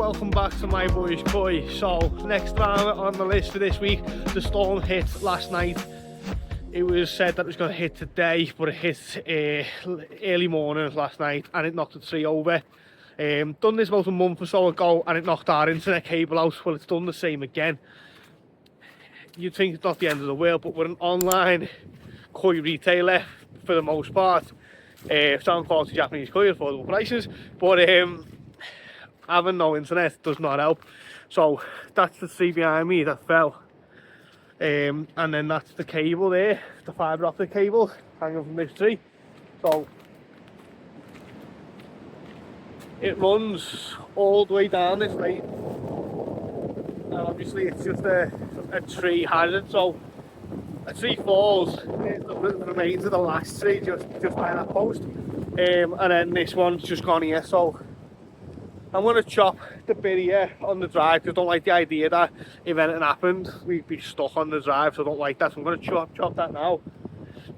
welcome back to My Boy's Koi. So, next round on the list for this week, the storm hit last night. It was said that it was going to hit today, but it hit early morning last night and it knocked the tree over. Done this about a month or so ago and it knocked our internet cable out. Well, it's done the same again. You'd think it's not the end of the world, but we're an online koi retailer for the most part. Sound quality Japanese koi at affordable prices, but having no internet does not help. So that's the tree behind me that fell. And then that's the cable there, the fibre optic cable hanging from this tree. So it runs all the way down this lane. And obviously it's just a tree hazard, so a tree falls, it remains of the last tree just by that post. And then this one's just gone here, so I'm going to chop the bit here on the drive because I don't like the idea that if anything happened we'd be stuck on the drive, so I don't like that, so I'm going to chop that now.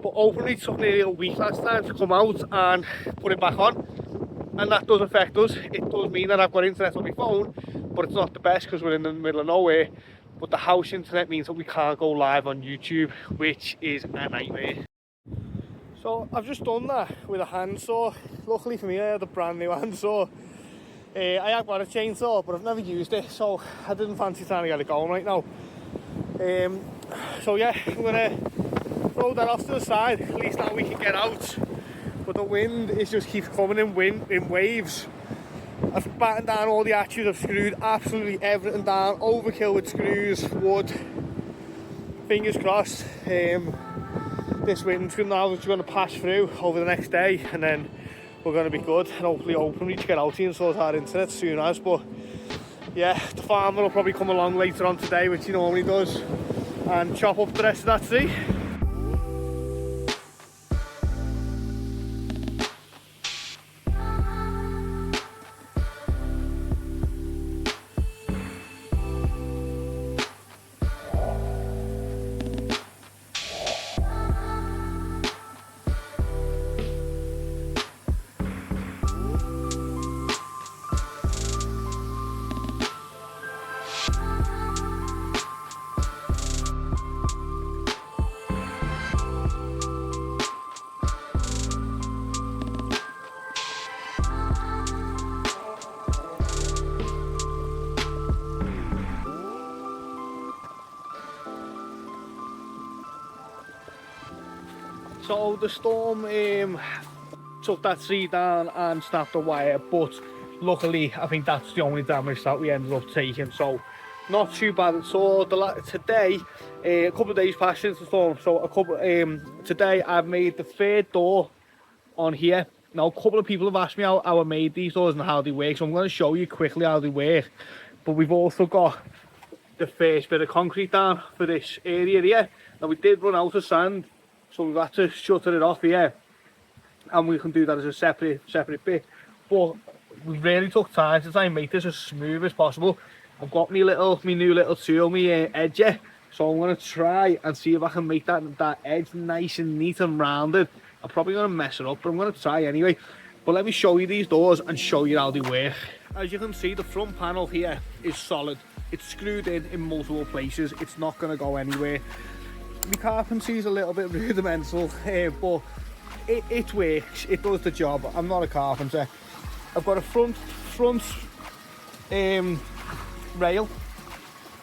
But openly it took nearly a week last time to come out and put it back on, and that does affect us. It does mean that I've got internet on my phone, but it's not the best because we're in the middle of nowhere. But the house internet means that we can't go live on YouTube, which is a nightmare. So I've just done that with a handsaw. Luckily for me I had a brand new handsaw. I have got a chainsaw, but I've never used it, so I didn't fancy trying to get it going right now. So yeah, I'm gonna throw that off to the side. At least now we can get out. But the wind just keeps coming in waves. I've battened down all the hatches. I've screwed absolutely everything down. Overkill with screws, wood. Fingers crossed. This wind's now just going to pass through over the next day, and then we're going to be good, and hopefully open to get out here and sort our internet soon as. But yeah, the farmer will probably come along later on today, which he normally does, and chop up the rest of that tree. So the storm took that tree down and snapped the wire, but luckily I think that's the only damage that we ended up taking, so not too bad at all. Today, a couple of days passed since the storm, so today I've made the third door on here. Now a couple of people have asked me how I made these doors and how they work, so I'm going to show you quickly how they work. But we've also got the first bit of concrete down for this area here. Now we did run out of sand, so we've had to shutter it off here, and we can do that as a separate bit. But we really took time to try and make this as smooth as possible. I've got my new little tool, my edger, so I'm going to try and see if I can make that edge nice and neat and rounded. I'm probably going to mess it up, but I'm going to try anyway. But let me show you these doors and show you how they work. As you can see, the front panel here is solid. It's screwed in multiple places. It's not going to go anywhere. My carpentry is a little bit rudimental, but it works. It does the job. I'm not a carpenter. I've got a front rail, and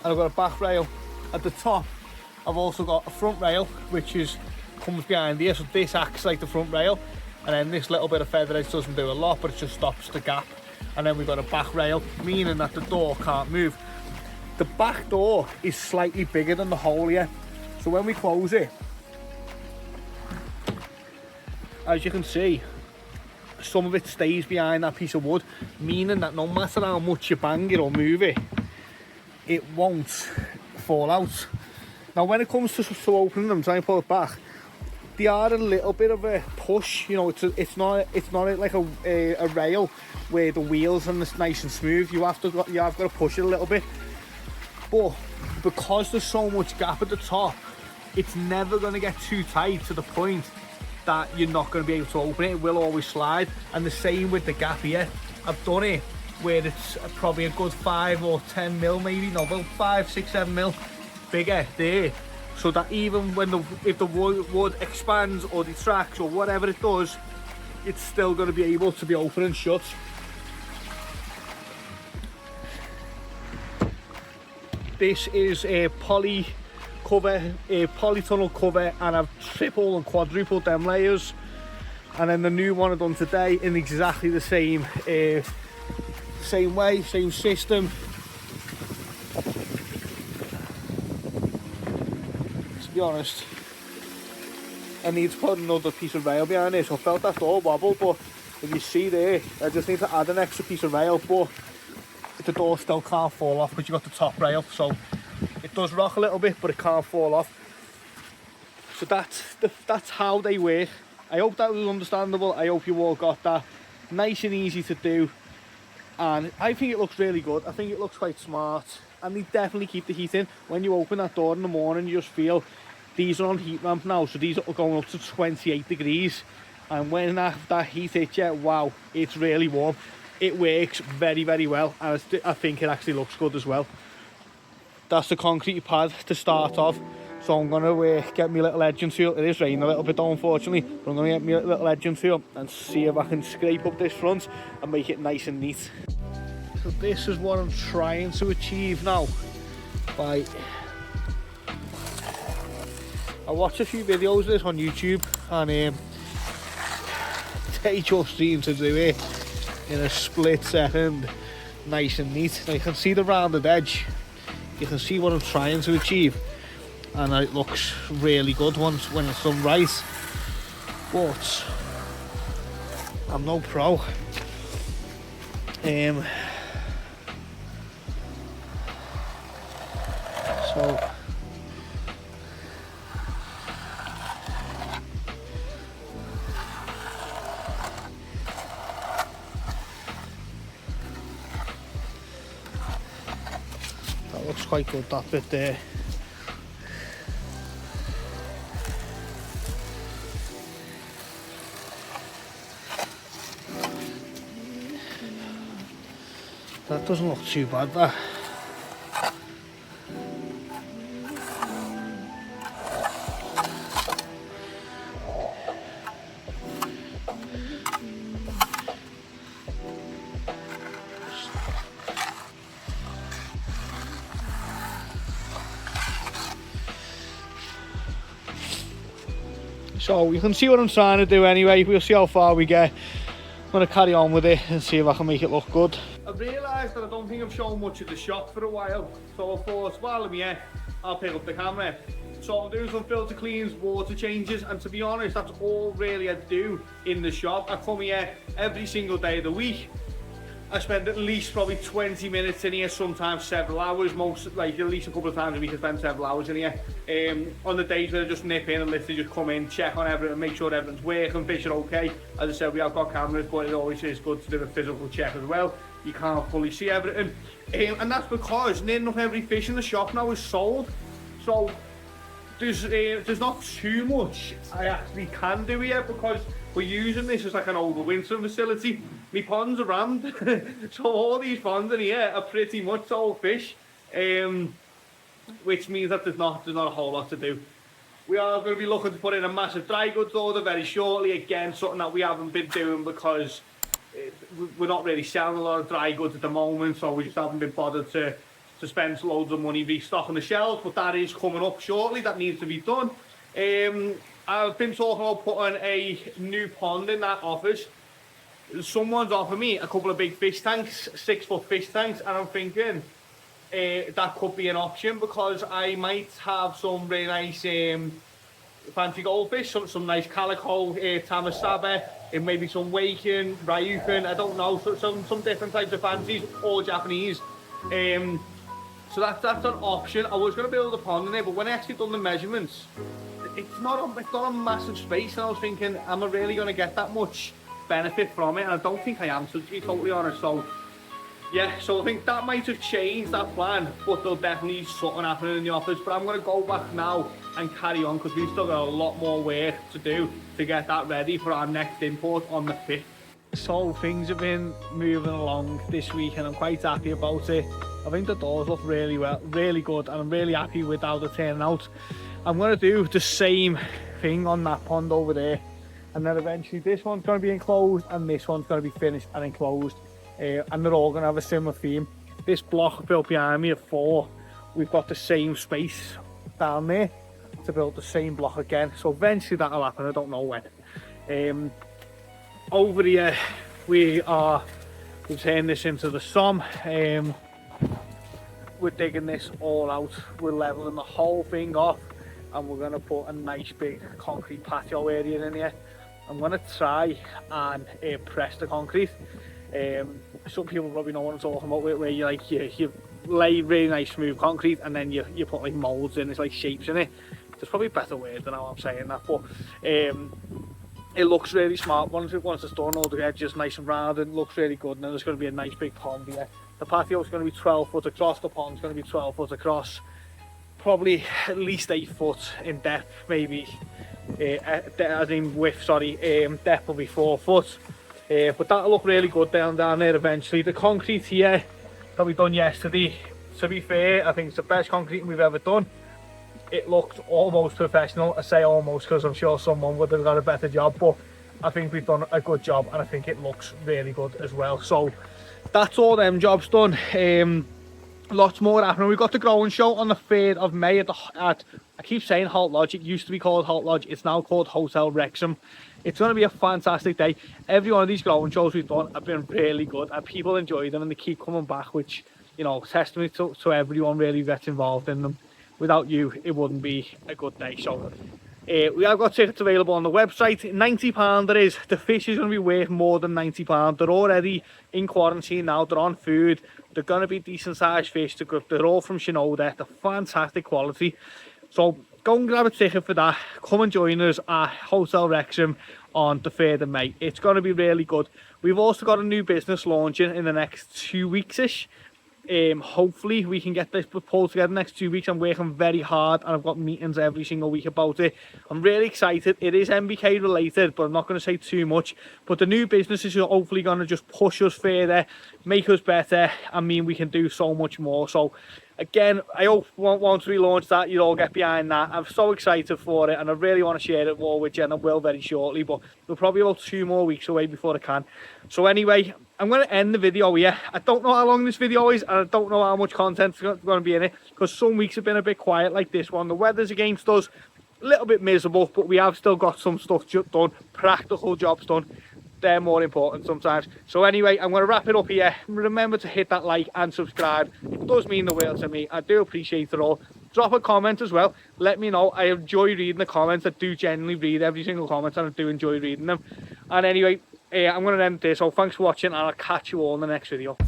I've got a back rail. At the top, I've also got a front rail, which comes behind here, so this acts like the front rail, and then this little bit of feather edge doesn't do a lot, but it just stops the gap. And then we've got a back rail, meaning that the door can't move. The back door is slightly bigger than the hole here, so when we close it, as you can see, some of it stays behind that piece of wood, meaning that no matter how much you bang it or move it, it won't fall out. Now when it comes to opening them, trying to pull it back, they are a little bit of a push, you know. It's not like a rail where the wheels are nice and smooth. You have got to push it a little bit. But because there's so much gap at the top, it's never going to get too tight to the point that you're not going to be able to open it. It will always slide. And the same with the gap here. I've done it where it's probably a good 5 or 10 mil, maybe, no, about 5, 6, 7 mil bigger there, so that even when if the wood expands or detracts or whatever it does, it's still going to be able to be open and shut. This is a poly cover, a polytunnel cover, and I've triple and quadrupled them layers. And then the new one I've done today in exactly the same way, same system. To be honest, I need to put another piece of rail behind it, so I felt that door wobble, but if you see there, I just need to add an extra piece of rail, but the door still can't fall off because you've got the top rail, so it does rock a little bit, but it can't fall off. So that's how they work. I hope that was understandable. I hope you all got that. Nice and easy to do, and I think it looks really good. I think it looks quite smart, and they definitely keep the heat in. When you open that door in the morning, you just feel these are on heat ramp now, so these are going up to 28 degrees, and when that heat hits you, wow, it's really warm. It works very, very well, and I think it actually looks good as well. That's the concrete pad to start off, so I'm going to get my little edging tool. It is raining a little bit though, unfortunately, but I'm going to get my little edging tool and see if I can scrape up this front and make it nice and neat. So this is what I'm trying to achieve now. I watched a few videos of this on YouTube, and they just seem to do it in a split second, nice and neat. Now you can see the rounded edge, you can see what I'm trying to achieve, and it looks really good when it's done right, but I'm no pro. So that looks quite good, that bit there. That doesn't look too bad, that. So you can see what I'm trying to do anyway. We'll see how far we get. I'm going to carry on with it and see if I can make it look good. I've realised that I don't think I've shown much of the shop for a while, so I thought while I'm here, I'll pick up the camera. So I'm doing some filter cleans, water changes, and to be honest, that's all really I do in the shop. I come here every single day of the week. I spend at least probably 20 minutes in here, sometimes several hours, like at least a couple of times a week I spend several hours in here. On the days where I just nip in and literally just come in, check on everything, make sure everything's working, fish are okay. As I said, we have got cameras, but it always is good to do a physical check as well. You can't fully see everything. And that's because near enough every fish in the shop now is sold. So there's not too much I actually can do here because we're using this as like an overwintering facility. My ponds are rammed, so all these ponds in here are pretty much sold fish, which means that there's not a whole lot to do. We are going to be looking to put in a massive dry goods order very shortly. Again, something that we haven't been doing because we're not really selling a lot of dry goods at the moment, so we just haven't been bothered to spend loads of money restocking the shelves, but that is coming up shortly. That needs to be done. I've been talking about putting a new pond in that office. Someone's offered me a couple of big fish tanks, 6-foot fish tanks, and I'm thinking that could be an option because I might have some really nice fancy goldfish, some nice calico, tamasaba, and maybe some waking, ryukin, I don't know, some different types of fancies, all Japanese. So that's an option. I was going to build a pond in there, but when I actually done the measurements, it's not a massive space, and I was thinking, am I really going to get that much benefit from it? And I don't think I am, to be totally honest. So yeah, so I think that might have changed that plan, but there'll definitely be something happening in the office. But I'm going to go back now and carry on because we've still got a lot more work to do to get that ready for our next import on the 5th. So things have been moving along this week and I'm quite happy about it. I think the doors look really well, really good, and I'm really happy with how they're turning out. I'm going to do the same thing on that pond over there, and then eventually this one's going to be enclosed and this one's going to be finished and enclosed, and they're all going to have a similar theme. This block built behind me of 4, we've got the same space down there to build the same block again, so eventually that'll happen. I don't know when. Over here we've turned this into the SOM. We're digging this all out, we're leveling the whole thing off, and we're going to put a nice big concrete patio area in here. I'm going to try and press the concrete. Some people probably know what I'm talking about, where you lay really nice smooth concrete and then you put like moulds in, it's like shapes in it. There's probably a better word than how I'm saying that, but it looks really smart once it's done. All the edges nice and round, and it looks really good. And then there's going to be a nice big pond here. The patio is going to be 12 foot across, the pond's going to be 12 foot across, probably at least 8 foot in depth, maybe as in width, sorry. Depth will be 4 foot, but that'll look really good down there eventually. The concrete here that we done yesterday, to be fair, I think it's the best concrete we've ever done. It looked almost professional. I say almost because I'm sure someone would have got a better job, but I think we've done a good job and I think it looks really good as well. So that's all them jobs done. Lots more happening. We've got the growing show on the 3rd of May at I keep saying Halt Lodge. It used to be called Halt Lodge. It's now called Wholesale Wrexham. It's going to be a fantastic day. Every one of these growing shows we've done have been really good and people enjoy them and they keep coming back, which, you know, testimony to everyone really gets involved in them. Without you, it wouldn't be a good day. So we have got tickets available on the website. £90 it is. The fish is going to be worth more than £90. They're already in quarantine now. They're on food. They're going to be decent sized fish. They're all from Shinoda. They're fantastic quality. So go and grab a ticket for that. Come and join us at Wholesale Wrexham on the 3rd of May. It's going to be really good. We've also got a new business launching in the next 2 weeks-ish. Hopefully we can get this pulled together next 2 weeks. I'm working very hard and I've got meetings every single week about it. I'm really excited. It is MBK related, but I'm not going to say too much. But the new business is hopefully going to just push us further, make us better. I mean, we can do so much more. So again, I hope once we launch that, you all get behind that. I'm so excited for it and I really want to share it more with you, and I will very shortly, but we're probably about 2 more weeks away before I can. So anyway, I'm going to end the video here. I don't know how long this video is and I don't know how much content's going to be in it, because some weeks have been a bit quiet like this one. The weather's against us, a little bit miserable, but we have still got some stuff done, practical jobs done. They're more important sometimes. So anyway, I'm going to wrap it up here. Remember to hit that like and subscribe. It does mean the world to me. I do appreciate it all. Drop a comment as well. Let me know. I enjoy reading the comments. I do genuinely read every single comment and I do enjoy reading them. And anyway, I'm going to end this. So thanks for watching and I'll catch you all in the next video.